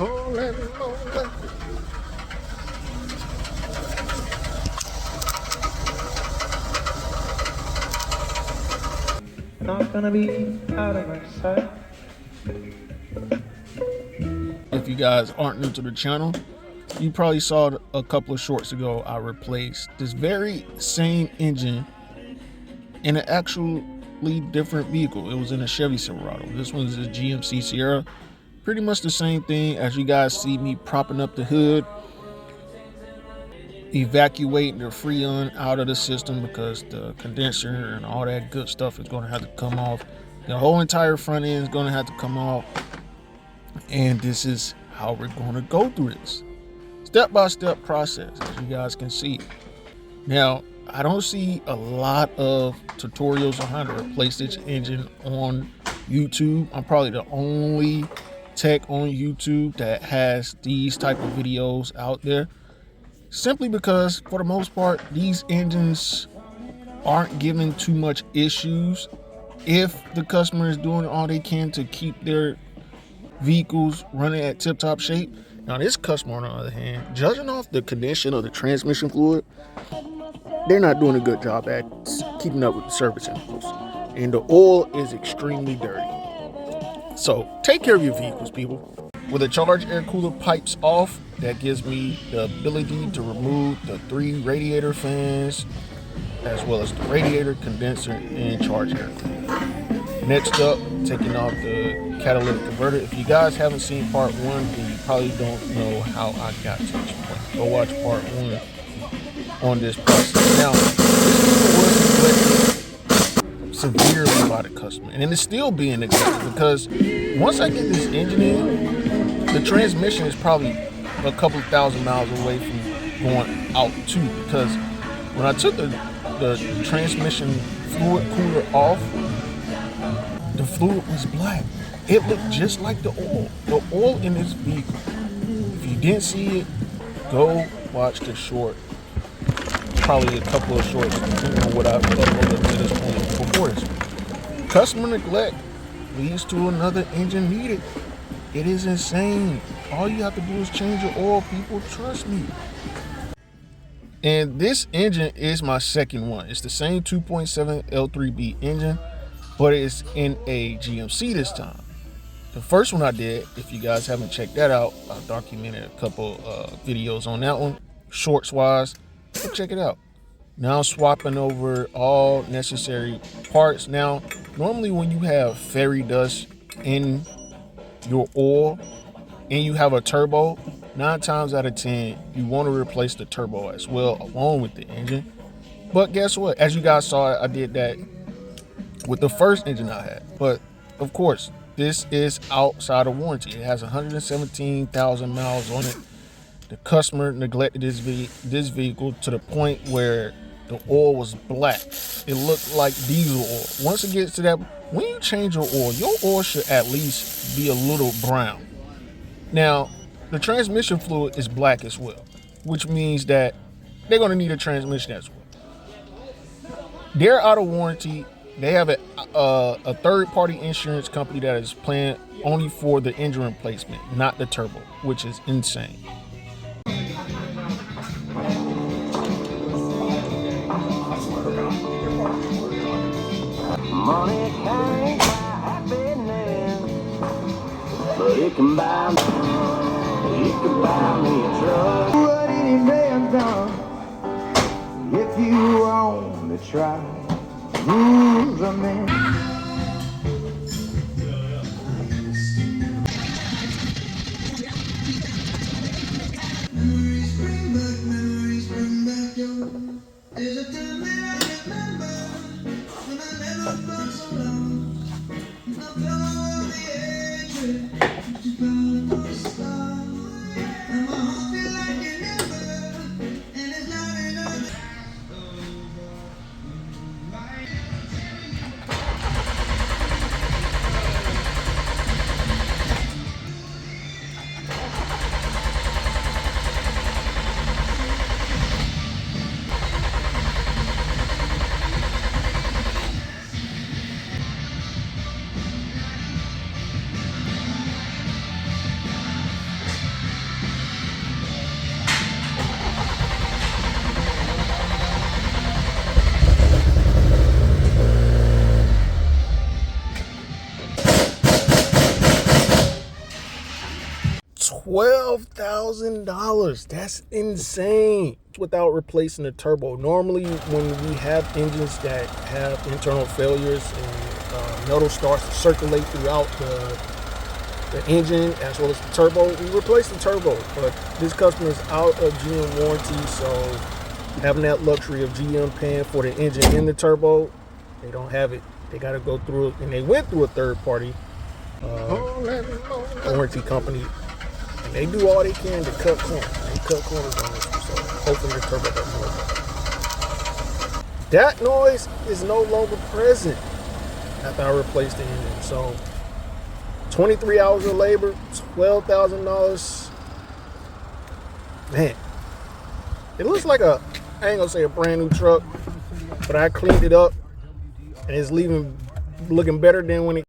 Not gonna be out of my sight. If you guys aren't new to the channel, you probably saw a couple of shorts ago I replaced this very same engine in an actually different vehicle. It was in a Chevy Silverado. This one is a GMC Sierra. Pretty much the same thing. As you guys see me propping up the hood, evacuating the Freon out of the system because the condenser and all that good stuff is going to have to come off. The whole entire front end is going to have to come off. And this is how we're going to go through this step-by-step process, as you guys can see. Now, I don't see a lot of tutorials on how to replace this engine on YouTube. I'm probably the only tech on YouTube that has these type of videos out there, simply because for the most part these engines aren't giving too much issues if the customer is doing all they can to keep their vehicles running at tip-top shape. Now this customer, on the other hand, judging off the condition of the transmission fluid, they're not doing a good job at keeping up with the service intervals, and the oil is extremely dirty. So take care of your vehicles, people. With the charge air cooler pipes off, that gives me the ability to remove the 3 radiator fans, as well as the radiator, condenser, and charge air cooler. Next up, taking off the catalytic converter. If you guys haven't seen part 1, then you probably don't know how I got to this point. Go watch part 1 on this process. Now, this was neglected severely by the customer, and it's still being neglected because once I get this engine in, the transmission is probably a couple thousand miles away from going out too. Because when I took the transmission fluid cooler off, the fluid was black. It looked just like the oil. The oil in this vehicle. If you didn't see it, go watch the short. Probably a couple of shorts, depending on what I've uploaded to this point before this. Customer neglect leads to another engine needed. It is insane. All you have to do is change your oil, people. Trust me. And this engine is my second one. It's the same 2.7 L3B engine, but it's in a GMC this time. The first one I did, if you guys haven't checked that out, I documented a couple videos on that one, shorts wise. So check it out. Now swapping over all necessary parts. Now, normally when you have fairy dust in your oil and you have a turbo, 9 times out of 10 you want to replace the turbo as well along with the engine. But guess what? As you guys saw, I did that with the first engine I had. But of course, this is outside of warranty. It has 117,000 miles on it. The customer neglected this vehicle to the point where the oil was black. It looked like diesel oil. Once it gets to that, when you change your oil should at least be a little brown. Now, the transmission fluid is black as well, which means that they're going to need a transmission as well. They're out of warranty. They have a third-party insurance company that is paying only for the engine replacement, not the turbo, which is insane. Money can't buy happiness, but it can buy me a truck. What any damn done if you want to try rules a man. Memories bring back your. There's a time that I remember when I never felt so long. No flow of the edge, but you found a star. And my heart feel like it never, and it's not enough. $12,000. That's insane. Without replacing the turbo. Normally, when we have engines that have internal failures and metal starts to circulate throughout the engine as well as the turbo, we replace the turbo. But this customer is out of GM warranty, so having that luxury of GM paying for the engine and the turbo, they don't have it. They got to go through it, and they went through a third-party warranty company, and they do all they can to cut corners. They cut corners on this one, so hopefully the turbo doesn't work. That noise is no longer present after I replaced the engine. So 23 hours of labor, $12,000. Man, it looks like I ain't gonna say a brand new truck, but I cleaned it up and it's looking better than when it